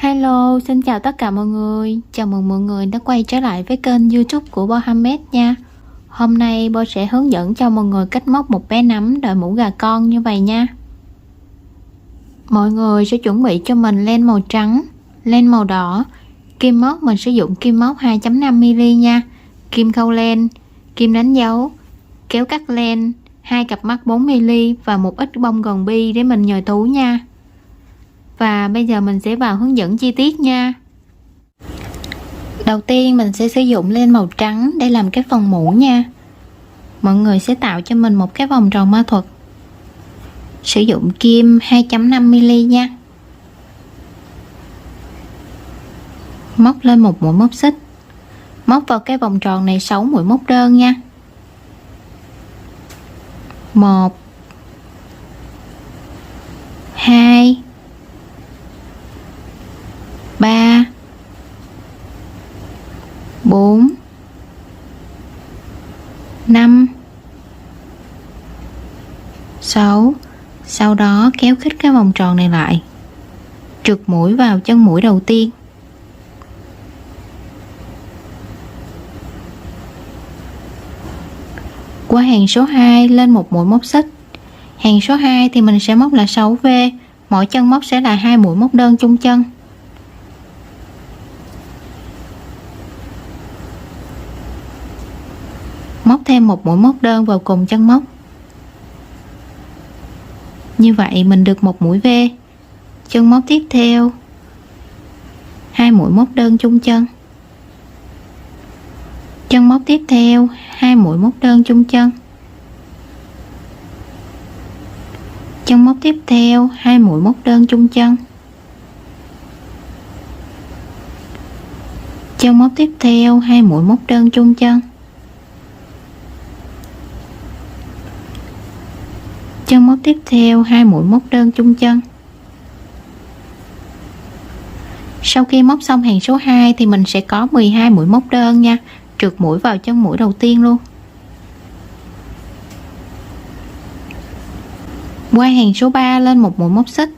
Hello, xin chào tất cả mọi người. Chào mừng mọi người đã quay trở lại với kênh YouTube của Mohamed nha. Hôm nay Bo sẽ hướng dẫn cho mọi người cách móc một bé nắm đội mũ gà con như vậy nha. Mọi người sẽ chuẩn bị cho mình len màu trắng, len màu đỏ. Kim móc mình sử dụng kim móc 2.5mm nha. Kim khâu len, kim đánh dấu, kéo cắt len, 2 cặp mắc 4mm và một ít bông gòn bi để mình nhồi túi nha. Và bây giờ mình sẽ vào hướng dẫn chi tiết nha. Đầu tiên mình sẽ sử dụng len màu trắng để làm cái phần mũ nha. Mọi người sẽ tạo cho mình một cái vòng tròn ma thuật. Sử dụng kim 2.5mm nha. Móc lên một mũi móc xích. Móc vào cái vòng tròn này 6 mũi móc đơn nha. 1 2 3 4 5 6. Sau đó kéo khít cái vòng tròn này lại, trượt mũi vào chân mũi đầu tiên. Qua hàng số 2 lên một mũi móc xích. Hàng số 2 thì mình sẽ móc là 6V, mỗi chân móc sẽ là 2 mũi móc đơn chung chân. Móc thêm một mũi móc đơn vào cùng chân móc. Như vậy mình được một mũi V. Chân móc tiếp theo 2 mũi móc đơn chung chân. Chân móc tiếp theo 2 mũi móc đơn chung chân. Chân móc tiếp theo 2 mũi móc đơn chung chân. Chân móc tiếp theo 2 mũi móc đơn chung chân. Chân móc tiếp theo 2 mũi móc đơn chung chân. Sau khi móc xong hàng số 2 thì mình sẽ có 12 mũi móc đơn nha, trượt mũi vào chân mũi đầu tiên luôn. Qua hàng số 3 lên một mũi móc xích.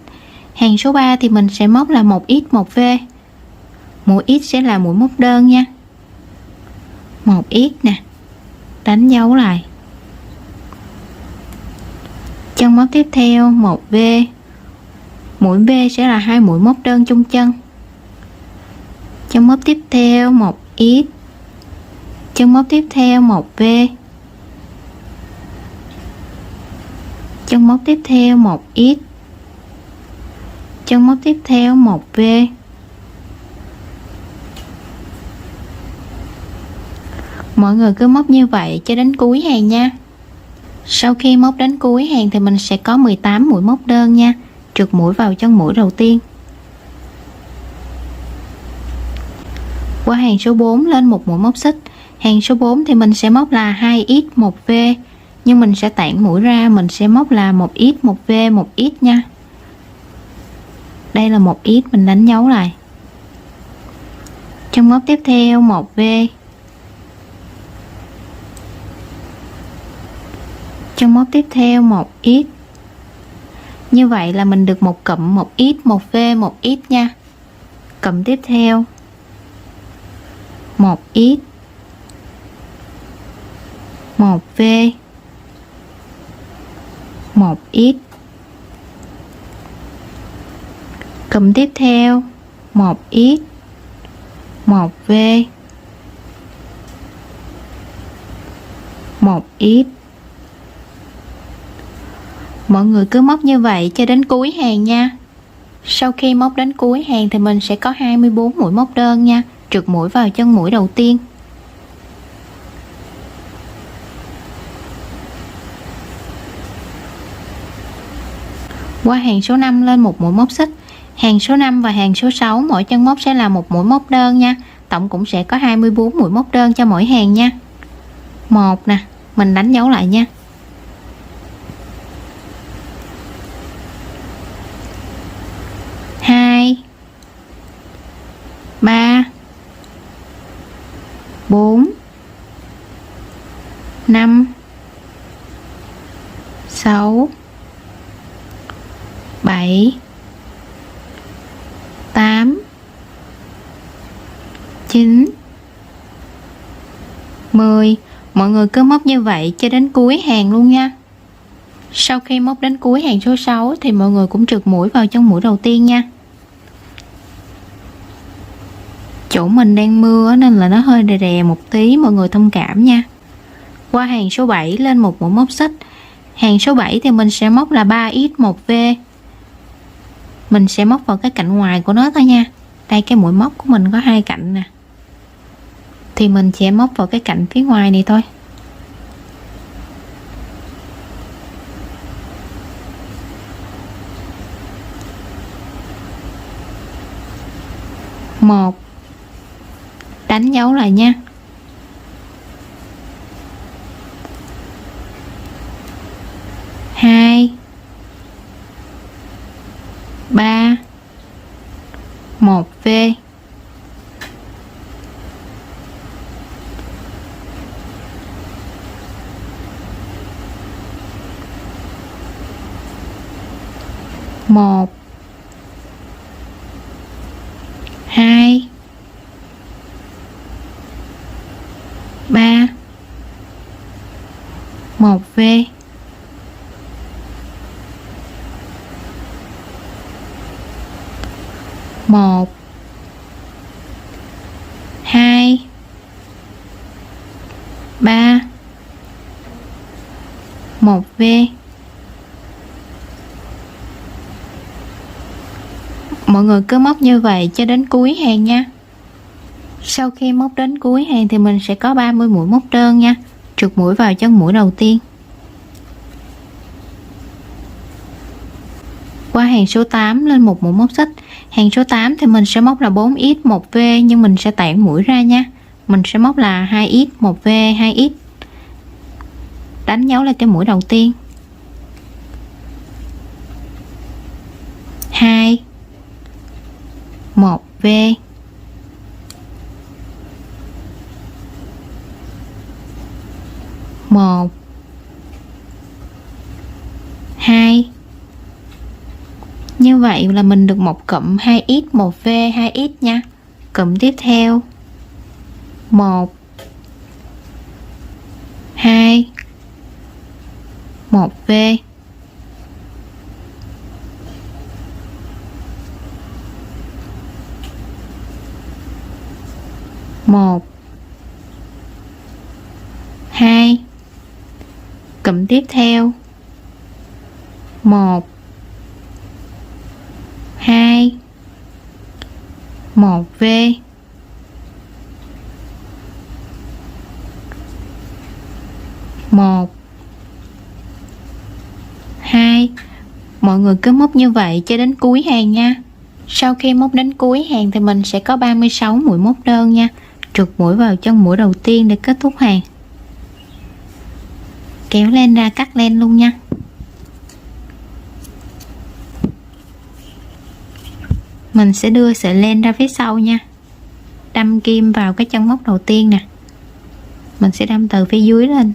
Hàng số 3 thì mình sẽ móc là 1x 1V. Mũi x sẽ là mũi móc đơn nha. 1x nè, đánh dấu lại. Chân móc tiếp theo 1V. Mũi V sẽ là 2 mũi móc đơn chung chân. Chân móc tiếp theo 1x. Chân móc tiếp theo 1V. Chân móc tiếp theo 1x. Chân móc tiếp theo 1V. Mọi người cứ móc như vậy cho đến cuối hàng nha. Sau khi móc đến cuối hàng thì mình sẽ có 18 mũi móc đơn nha, trượt mũi vào chân mũi đầu tiên. Qua hàng số 4 lên một mũi móc xích. Hàng số 4 thì mình sẽ móc là 2x 1V, nhưng mình sẽ tản mũi ra, mình sẽ móc là 1x 1V 1x nha. Đây là 1x, mình đánh dấu lại. Chân móc tiếp theo 1V. Chân móc tiếp theo 1x. Như vậy là mình được một cụm 1x 1V 1x nha. Cụm tiếp theo 1x 1V 1x. Cụm tiếp theo 1x 1V 1x. Mọi người cứ móc như vậy cho đến cuối hàng nha. Sau khi móc đến cuối hàng thì mình sẽ có 24 mũi móc đơn nha, trượt mũi vào chân mũi đầu tiên. Qua hàng số 5 lên một mũi móc xích. Hàng số 5 và hàng số 6 mỗi chân móc sẽ là một mũi móc đơn nha. Tổng cũng sẽ có 24 mũi móc đơn cho mỗi hàng nha. 1 nè, mình đánh dấu lại nha. 2 3 4 5 6 7 8 9, 10. Mọi người cứ móc như vậy cho đến cuối hàng luôn nha. Sau khi móc đến cuối hàng số 6 thì mọi người cũng trượt mũi vào chân mũi đầu tiên nha. Chỗ mình đang mưa nên là nó hơi đè đè một tí, mọi người thông cảm nha. Qua hàng số 7 lên một mũi móc xích. Hàng số 7 thì mình sẽ móc là 3x1v. Mình sẽ móc vào cái cạnh ngoài của nó thôi nha. Đây cái mũi móc của mình có 2 cạnh nè, thì mình sẽ móc vào cái cạnh phía ngoài này thôi. Một, đánh dấu lại nha. 2, 3, 1v. 1, 2, 3, 1v. 1, 2, 3, 1v. Mọi người cứ móc như vậy cho đến cuối hàng nha. Sau khi móc đến cuối hàng thì mình sẽ có 30 mũi móc đơn nha. Trượt mũi vào chân mũi đầu tiên. Qua hàng số 8 lên một mũi móc xích. Hàng số 8 thì mình sẽ móc là 4x1v, nhưng mình sẽ tản mũi ra nha. Mình sẽ móc là 2x1v 2x. Đánh dấu là cái mũi đầu tiên. 2, 1v. 1, 2. Như vậy là mình được một cụm 2x 1v 2x nha. Cụm tiếp theo 1, 2, 1v. 1, 2. Cụm tiếp theo 1, 2, 1v. 1, 2. Mọi người cứ móc như vậy cho đến cuối hàng nha. Sau khi móc đến cuối hàng thì mình sẽ có 36 mũi móc đơn nha. Trượt mũi vào chân mũi đầu tiên để kết thúc hàng. Kéo len ra cắt len luôn nha. Mình sẽ đưa sợi len ra phía sau nha. Đâm kim vào cái chân móc đầu tiên nè. Mình sẽ đâm từ phía dưới lên.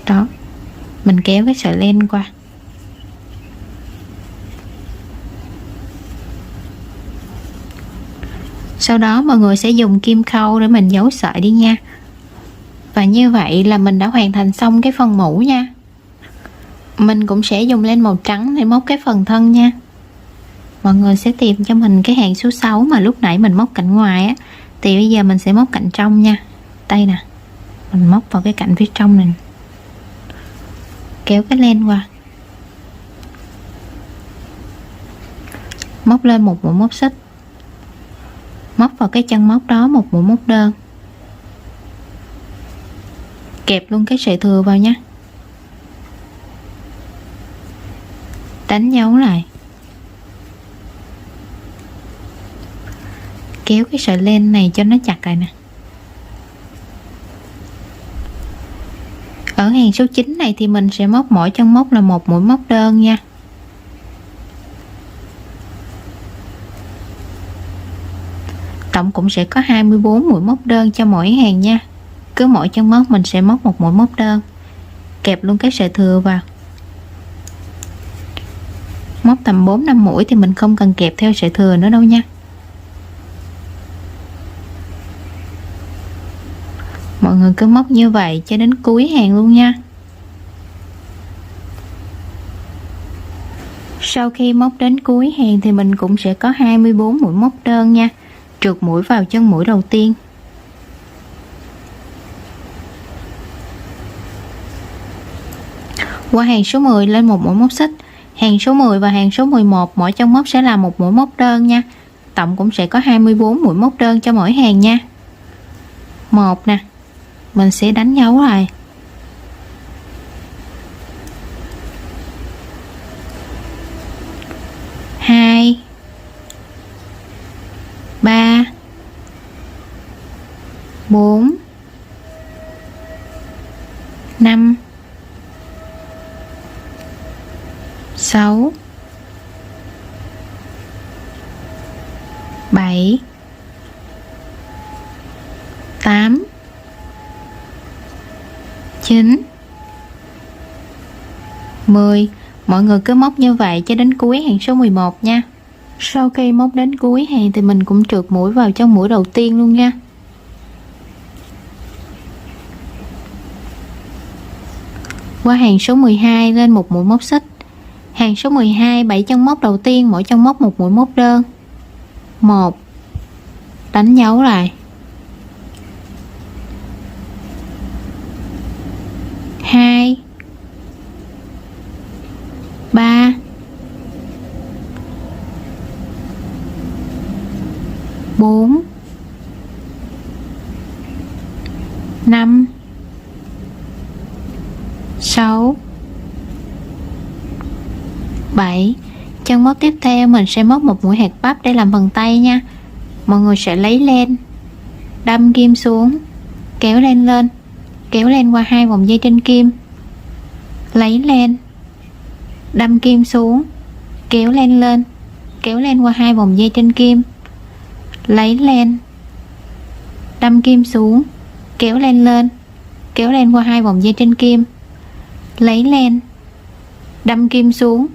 Đó. Mình kéo cái sợi len qua. Sau đó mọi người sẽ dùng kim khâu để mình giấu sợi đi nha. Và như vậy là mình đã hoàn thành xong cái phần mũ nha. Mình cũng sẽ dùng len màu trắng để móc cái phần thân nha. Mọi người sẽ tìm cho mình cái hàng số 6 mà lúc nãy mình móc cạnh ngoài á, thì bây giờ mình sẽ móc cạnh trong nha. Đây nè, mình móc vào cái cạnh phía trong này, kéo cái len qua, móc lên một mũi móc xích, móc vào cái chân móc đó một mũi móc đơn, kẹp luôn cái sợi thừa vào nha, đánh dấu lại, kéo cái sợi len này cho nó chặt lại nè. Ở hàng số 9 này thì mình sẽ móc mỗi chân móc là một mũi móc đơn nha. Tổng cũng sẽ có 24 mũi móc đơn cho mỗi hàng nha. Cứ mỗi chân móc mình sẽ móc một mũi móc đơn, kẹp luôn cái sợi thừa vào. Móc tầm 4-5 mũi thì mình không cần kẹp theo sợi thừa nữa đâu nha. Mọi người cứ móc như vậy cho đến cuối hàng luôn nha. Sau khi móc đến cuối hàng thì mình cũng sẽ có 24 mũi móc đơn nha. Trượt mũi vào chân mũi đầu tiên. Qua hàng số 10 lên một mũi móc xích. Hàng số 10 và hàng số 11 mỗi chân móc sẽ là một mũi móc đơn nha. Tổng cũng sẽ có 24 mũi móc đơn cho mỗi hàng nha. 1 nè, mình sẽ đánh dấu lại. 2 3 4 5 6 7 8 9 10. Mọi người cứ móc như vậy cho đến cuối hàng số 11 nha. Sau khi móc đến cuối hàng thì mình cũng trượt mũi vào trong mũi đầu tiên luôn nha. Qua hàng số 12 lên một mũi móc xích. Hàng số 12 7 chân móc đầu tiên mỗi chân móc một mũi móc đơn. 1, đánh dấu lại. 2 3 4 5 6 7. Chân móc tiếp theo mình sẽ móc một mũi hạt bắp để làm phần tay nha. Mọi người sẽ lấy len, đâm kim xuống, kéo len lên, kéo len qua 2 vòng dây trên kim, lấy len, đâm kim xuống, kéo len lên, kéo len qua 2 vòng dây trên kim, lấy len, đâm kim xuống, kéo len lên, kéo len qua 2 vòng dây trên kim, lấy len, đâm kim xuống,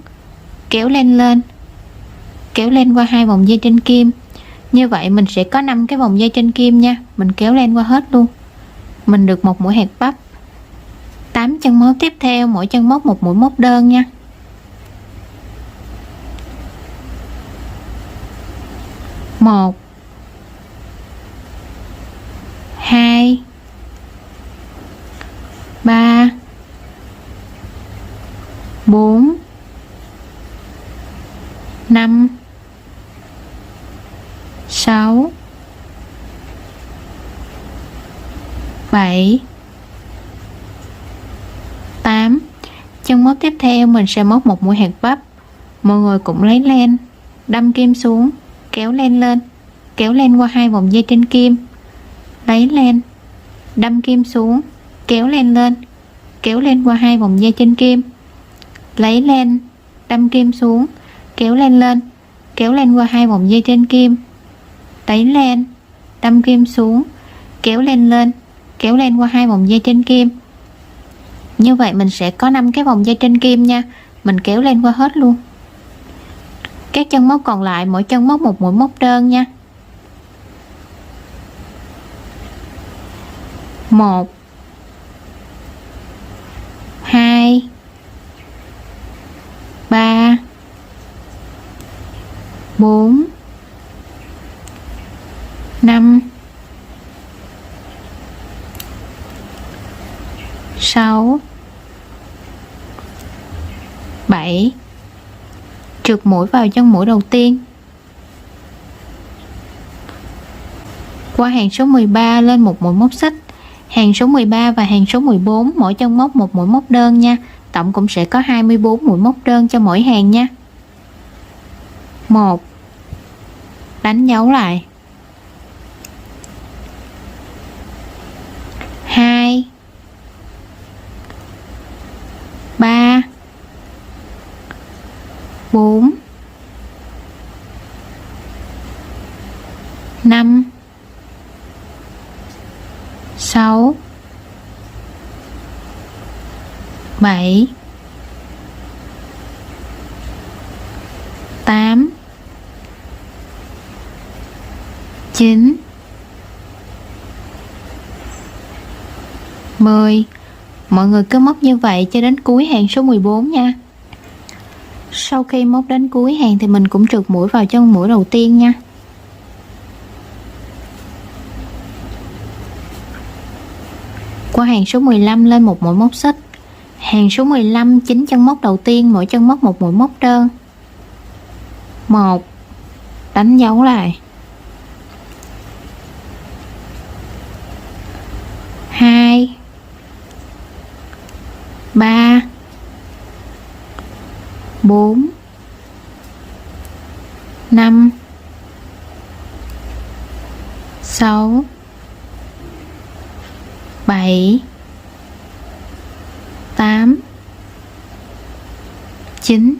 kéo len lên, kéo len qua 2 vòng dây trên kim. Như vậy mình sẽ có 5 cái vòng dây trên kim nha. Mình kéo len qua hết luôn. Mình được một mũi hạt bắp. 8 chân móc tiếp theo mỗi chân móc một mũi móc đơn nha. 1 2 3 4 5 6 7 8. Chân móc tiếp theo mình sẽ móc một mũi hạt bắp. Mọi người cũng lấy len, đâm kim xuống, kéo len lên, kéo len qua 2 vòng dây trên kim, lấy len, đâm kim xuống, kéo len lên, kéo len qua 2 vòng dây trên kim, lấy len, đâm kim xuống, kéo len lên, kéo len qua 2 vòng dây trên kim, lấy len, đâm kim xuống, kéo len lên, kéo len qua 2 vòng dây trên kim. Như vậy mình sẽ có 5 cái vòng dây trên kim nha. Mình kéo len qua hết luôn. Các chân móc còn lại mỗi chân móc một mũi móc đơn nha. 1 2 3 4 5 6 7. Trượt mũi vào chân mũi đầu tiên. Qua hàng số 13 lên một mũi móc xích. Hàng số 13 và hàng số 14 mỗi chân móc một mũi móc đơn nha. Tổng cũng sẽ có 24 mũi móc đơn cho mỗi hàng nha. 1, đánh dấu lại. 2 3 4 5 6 7 8 9 10. Mọi người cứ móc như vậy cho đến cuối hàng số 14 nha. Sau khi móc đến cuối hàng thì mình cũng trượt mũi vào chân mũi đầu tiên nha. Qua hàng số 15 lên một mũi móc xích. Hàng số 15 9 chân móc đầu tiên, mỗi chân móc một mũi móc đơn. 1, đánh dấu lại. 2, 3, 4, 5, 6, 7, 8, 9.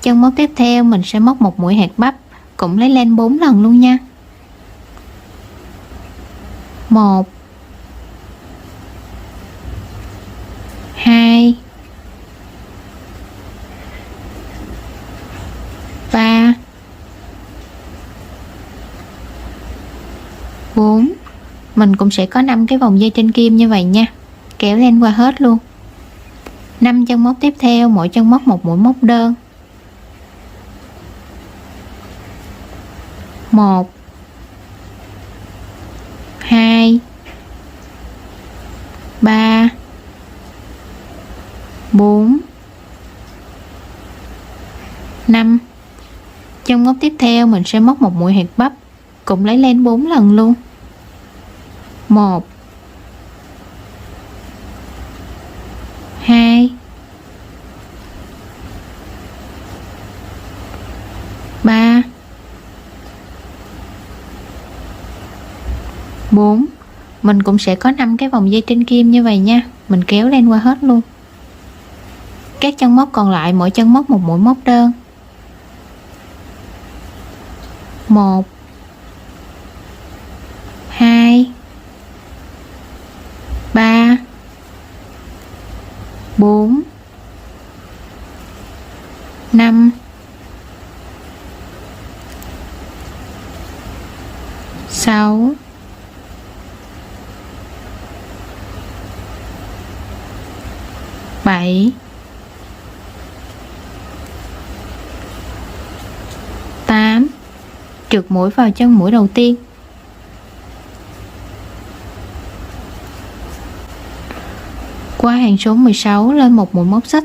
Chân móc tiếp theo mình sẽ móc một mũi hạt bắp, cũng lấy len 4 lần luôn nha. 1, 2, 3, 4. Mình cũng sẽ có 5 cái vòng dây trên kim như vậy nha, kéo len qua hết luôn. 5 chân móc tiếp theo, mỗi chân móc một mũi móc đơn. 1, 2, 3, 4, 5. Chân móc tiếp theo mình sẽ móc một mũi hạt bắp, cũng lấy len 4 lần luôn. 1, 2, 3, 4. Mình cũng sẽ có 5 cái vòng dây trên kim như vậy nha, mình kéo len qua hết luôn. Các chân móc còn lại mỗi chân móc một mũi móc đơn. 1, 2, 3, 4, 5, 6, 7, 8. Trượt mũi vào chân mũi đầu tiên. Qua hàng số 16 lên một mũi móc xích.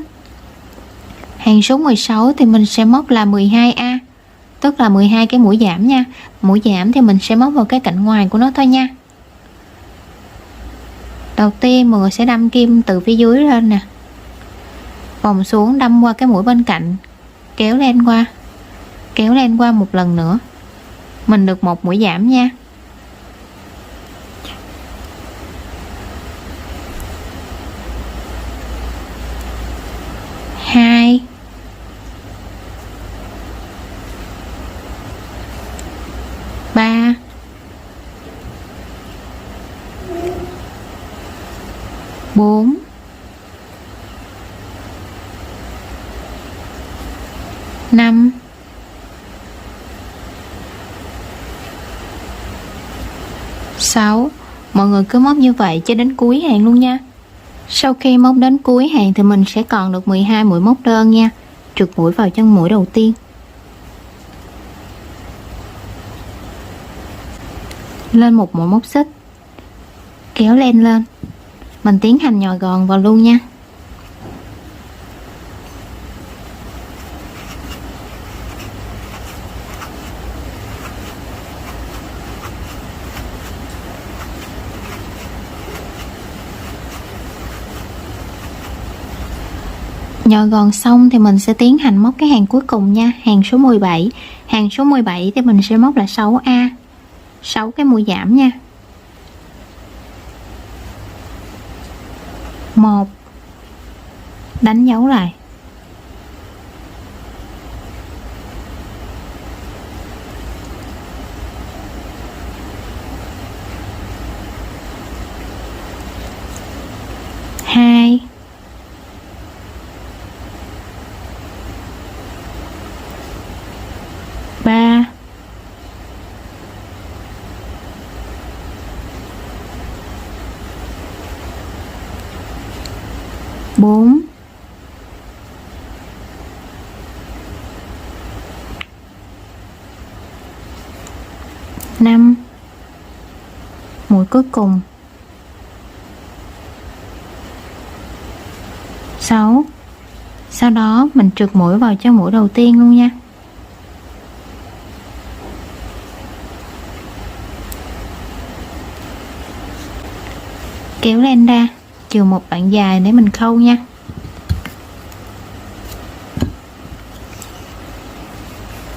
Hàng số 16 thì mình sẽ móc là 12A, tức là 12 cái mũi giảm nha. Mũi giảm thì mình sẽ móc vào cái cạnh ngoài của nó thôi nha. Đầu tiên mọi người sẽ đâm kim từ phía dưới lên nè, vòng xuống đâm qua cái mũi bên cạnh, kéo len qua một lần nữa, mình được một mũi giảm nha. Hai, 3, 4, 5, 6. Mọi người cứ móc như vậy cho đến cuối hàng luôn nha. Sau khi móc đến cuối hàng thì mình sẽ còn được 12 mũi móc đơn nha. Trượt mũi vào chân mũi đầu tiên, lên một mũi móc xích, kéo len lên, mình tiến hành nhồi gòn vào luôn nha. Nhồi gòn xong thì mình sẽ tiến hành móc cái hàng cuối cùng nha, hàng số 17. Hàng số 17 thì mình sẽ móc là 6A, 6 cái mũi giảm nha. 1, đánh dấu lại. 2, 3, 4, 4, 5, mũi cuối cùng, 6. Sau đó mình trượt mũi vào cho mũi đầu tiên luôn nha. Kéo len ra, chừa một đoạn dài để mình khâu nha.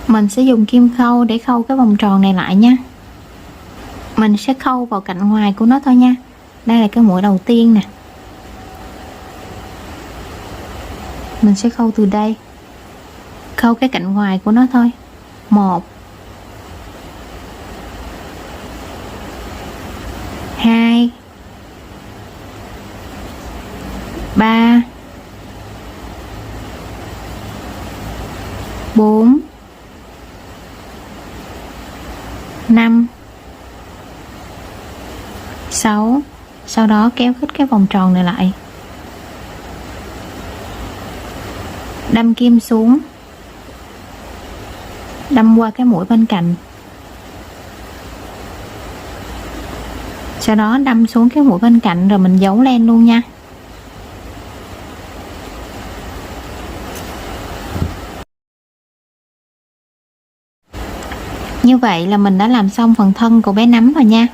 Mình sẽ dùng kim khâu để khâu cái vòng tròn này lại nha. Mình sẽ khâu vào cạnh ngoài của nó thôi nha. Đây là cái mũi đầu tiên nè. Mình sẽ khâu từ đây, khâu cái cạnh ngoài của nó thôi. 1, 2, 3, 4, 5, 6. Sau đó kéo khít cái vòng tròn này lại, đâm kim xuống, đâm qua cái mũi bên cạnh, sau đó đâm xuống cái mũi bên cạnh rồi mình giấu len luôn nha. Như vậy là mình đã làm xong phần thân của bé nấm rồi nha.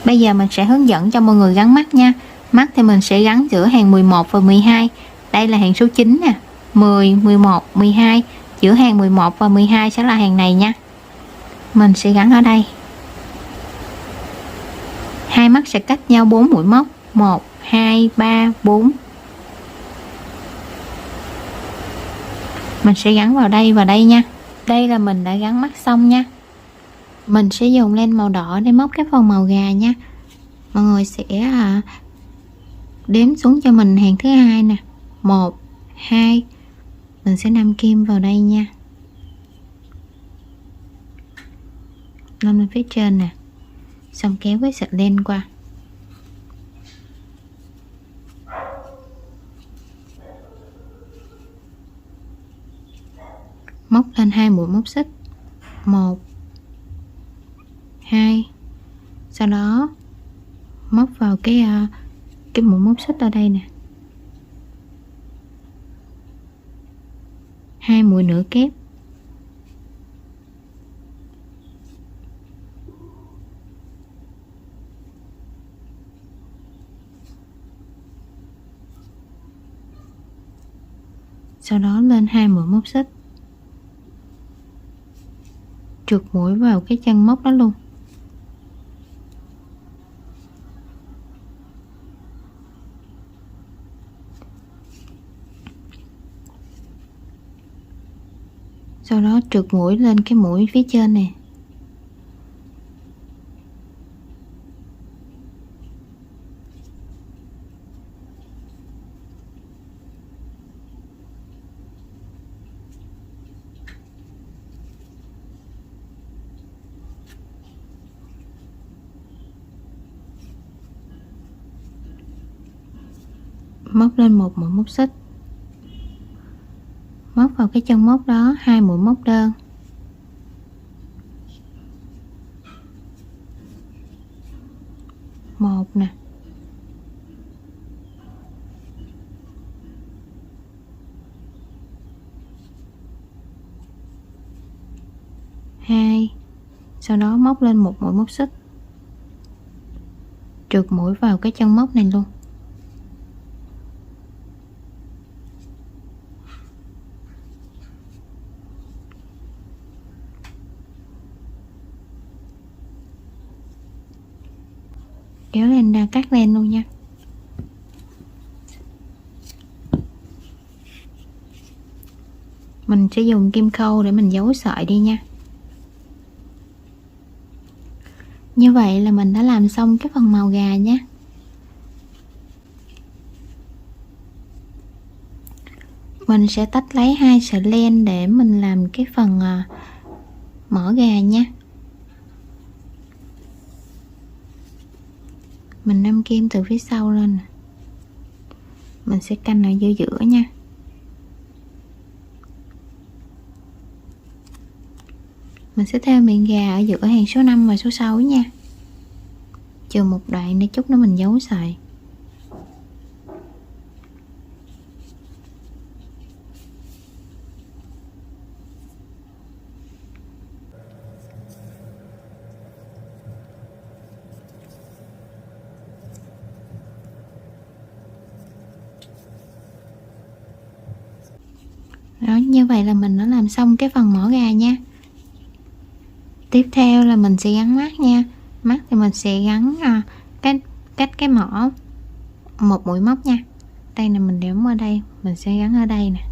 Bây giờ mình sẽ hướng dẫn cho mọi người gắn mắt nha. Mắt thì mình sẽ gắn giữa hàng 11 và 12. Đây là hàng số 9 nè, 10, 11, 12. Giữa hàng 11 và 12 sẽ là hàng này nha. Mình sẽ gắn ở đây. Hai mắt sẽ cách nhau 4 mũi móc. 1, 2, 3, 4. Mình sẽ gắn vào đây và đây nha. Đây là mình đã gắn mắt xong nha. Mình sẽ dùng len màu đỏ để móc cái phần màu gà nha. Mọi người sẽ đếm xuống cho mình hàng thứ hai nè. 1, 2. Mình sẽ đâm kim vào đây nha. Đâm lên phía trên nè. Xong kéo cái sợi len qua. Móc lên 2 mũi móc xích. 1, 2. Sau đó móc vào cái mũi móc xích ở đây nè. 2 mũi nửa kép. Sau đó lên 2 mũi móc xích. Trượt mũi vào cái chân móc đó luôn. Sau đó trượt mũi lên cái mũi phía trên nè. Móc lên 1 mũi móc xích. Móc vào cái chân móc đó 2 mũi móc đơn. Một nè. 2. Sau đó móc lên 1 mũi móc xích. Trượt mũi vào cái chân móc này luôn. Kéo lên ra cắt len luôn nha. Mình sẽ dùng kim khâu để mình giấu sợi đi nha. Như vậy là mình đã làm xong cái phần màu gà nhé. Mình sẽ tách lấy 2 sợi len để mình làm cái phần mỡ gà nha. Mình đâm kim từ phía sau lên. Mình sẽ canh ở giữa giữa nha. Mình sẽ thêu miệng gà ở giữa hàng số 5 và số 6 nha. Chừa một đoạn để chút nữa mình giấu sợi. Đó, như vậy là mình đã làm xong cái phần mỏ gà nha. Tiếp theo là mình sẽ gắn mắt nha. Mắt thì mình sẽ gắn cách cái mỏ một mũi móc nha. Đây là mình đếm qua đây, mình sẽ gắn ở đây nè.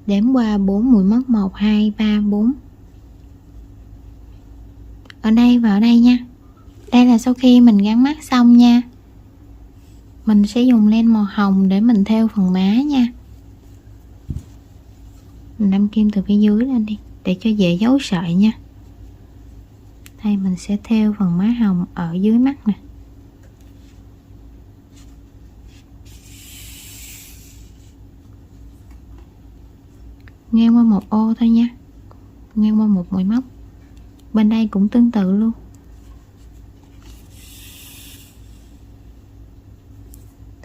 Đếm qua 4 mũi móc, 1 2 3 4. Ở đây và ở đây nha. Đây là sau khi mình gắn mắt xong nha. Mình sẽ dùng len màu hồng để mình thêu phần má nha. Mình đâm kim từ phía dưới lên đi để cho dễ giấu sợi nha. Đây mình sẽ thêu phần má hồng ở dưới mắt nè. Ngang qua một ô thôi nha. Ngang qua một mũi móc. Bên đây cũng tương tự luôn.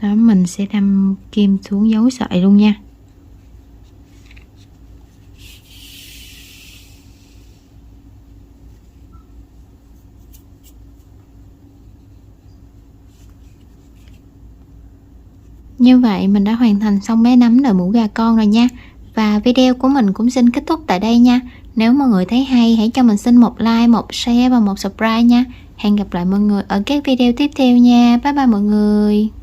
Đó, mình sẽ đâm kim xuống giấu sợi luôn nha. Như vậy mình đã hoàn thành xong bé nấm đợi mũ gà con rồi nha. Và video của mình cũng xin kết thúc tại đây nha. Nếu mọi người thấy hay hãy cho mình xin một like, một share và một subscribe nha. Hẹn gặp lại mọi người ở các video tiếp theo nha. Bye bye mọi người.